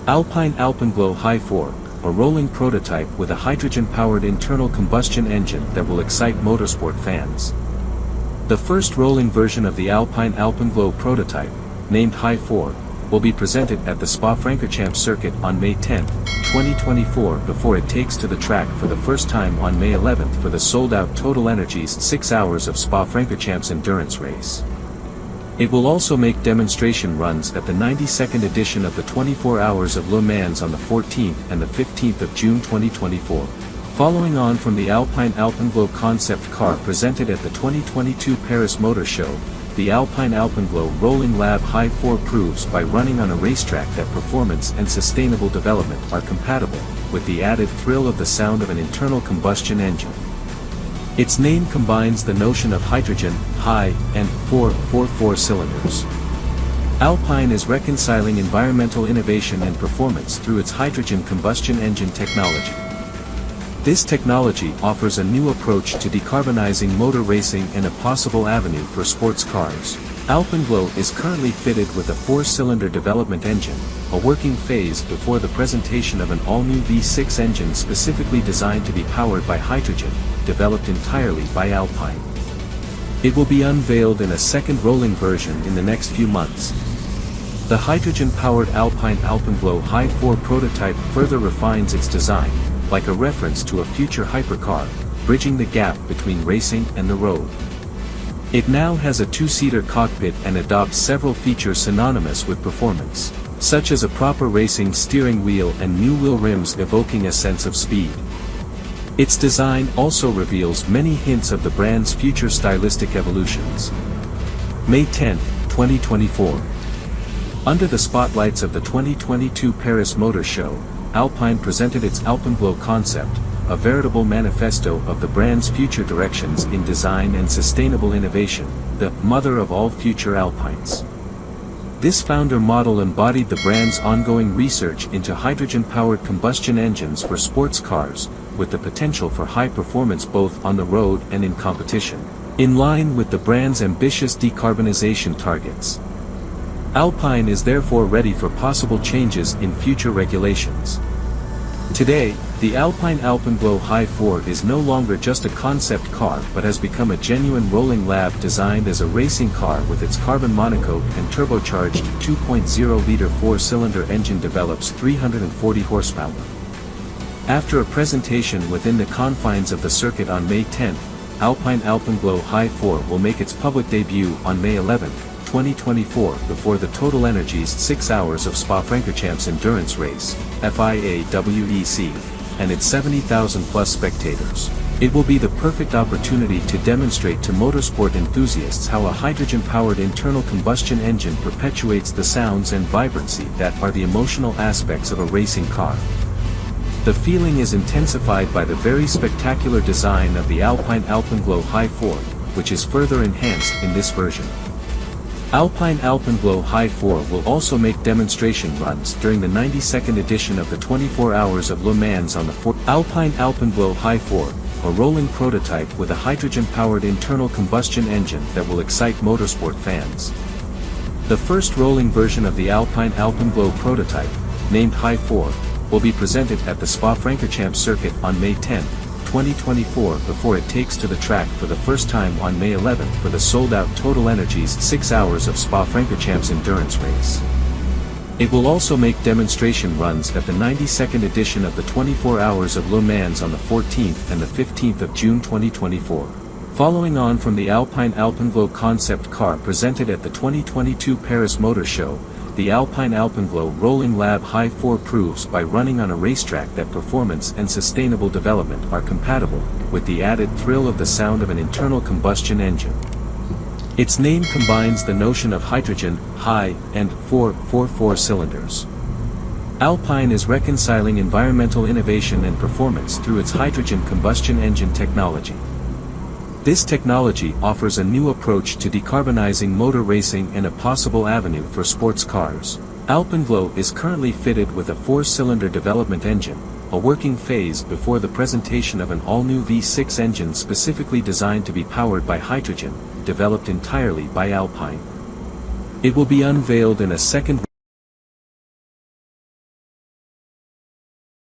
Alpine Alpenglow Hy4, a rolling prototype with a hydrogen-powered internal combustion engine that will excite motorsport fans. The first rolling version of the Alpine Alpenglow prototype, named Hy4, will be presented at the Spa-Francorchamps Circuit on May 10, 2024 before it takes to the track for the first time on May 11 for the sold-out TotalEnergies 6 Hours of Spa-Francorchamps endurance race. It will also make demonstration runs at the 92nd edition of the 24 Hours of Le Mans on the 14th and the 15th of June 2024. Following on from the Alpine Alpenglow concept car presented at the 2022 Paris Motor Show, the Alpine Alpenglow Rolling Lab Hy4 proves by running on a racetrack that performance and sustainable development are compatible, with the added thrill of the sound of an internal combustion engine. Its name combines the notion of hydrogen, high, and 4 cylinders. Alpine is reconciling environmental innovation and performance through its hydrogen combustion engine technology. This technology offers a new approach to decarbonizing motor racing and a possible avenue for sports cars. Alpenglow is currently fitted with a 4-cylinder development engine, a working phase before the presentation of an all-new V6 engine specifically designed to be powered by hydrogen, developed entirely by Alpine. It will be unveiled in a second rolling version in the next few months. The hydrogen-powered Alpine Alpenglow Hy4 prototype further refines its design, like a reference to a future hypercar, bridging the gap between racing and the road. It now has a 2-seater cockpit and adopts several features synonymous with performance, such as a proper racing steering wheel and new wheel rims evoking a sense of speed. Its design also reveals many hints of the brand's future stylistic evolutions. May 10, 2024. Under the spotlights of the 2022 Paris Motor Show, Alpine presented its Alpenglow concept, a veritable manifesto of the brand's future directions in design and sustainable innovation, the mother of all future Alpines. This founder model embodied the brand's ongoing research into hydrogen-powered combustion engines for sports cars, with the potential for high performance both on the road and in competition, in line with the brand's ambitious decarbonization targets. Alpine is therefore ready for possible changes in future regulations. Today, the Alpine Alpenglow Hy4 is no longer just a concept car but has become a genuine rolling lab designed as a racing car with its carbon monocoque and turbocharged 2.0-liter 4-cylinder engine develops 340 horsepower. After a presentation within the confines of the circuit on May 10, Alpine Alpenglow Hy4 will make its public debut on May 11, 2024 before the TotalEnergies 6 Hours of Spa-Francorchamps endurance race, FIA-WEC, and its 70,000-plus spectators. It will be the perfect opportunity to demonstrate to motorsport enthusiasts how a hydrogen-powered internal combustion engine perpetuates the sounds and vibrancy that are the emotional aspects of a racing car. The feeling is intensified by the very spectacular design of the Alpine Alpenglow Hy4, which is further enhanced in this version. Alpine Alpenglow Hy4 will also make demonstration runs during the 92nd edition of the 24 Hours of Le Mans on the 4th. Alpine Alpenglow Hy4, a rolling prototype with a hydrogen-powered internal combustion engine that will excite motorsport fans. The first rolling version of the Alpine Alpenglow prototype, named Hy4, will be presented at the Spa-Francorchamps Circuit on May 10, 2024 before it takes to the track for the first time on May 11 for the sold-out TotalEnergies 6 Hours of Spa-Francorchamps endurance race. It will also make demonstration runs at the 92nd edition of the 24 Hours of Le Mans on the 14th and the 15th of June 2024. Following on from the Alpine Alpenglow concept car presented at the 2022 Paris Motor Show, the Alpine Alpenglow Rolling Lab Hy4 proves by running on a racetrack that performance and sustainable development are compatible, with the added thrill of the sound of an internal combustion engine. Its name combines the notion of hydrogen, high, and 4 cylinders. Alpine is reconciling environmental innovation and performance through its hydrogen combustion engine technology. This technology offers a new approach to decarbonizing motor racing and a possible avenue for sports cars. Alpenglow is currently fitted with a 4-cylinder development engine, a working phase before the presentation of an all-new V6 engine specifically designed to be powered by hydrogen, developed entirely by Alpine. It will be unveiled in a second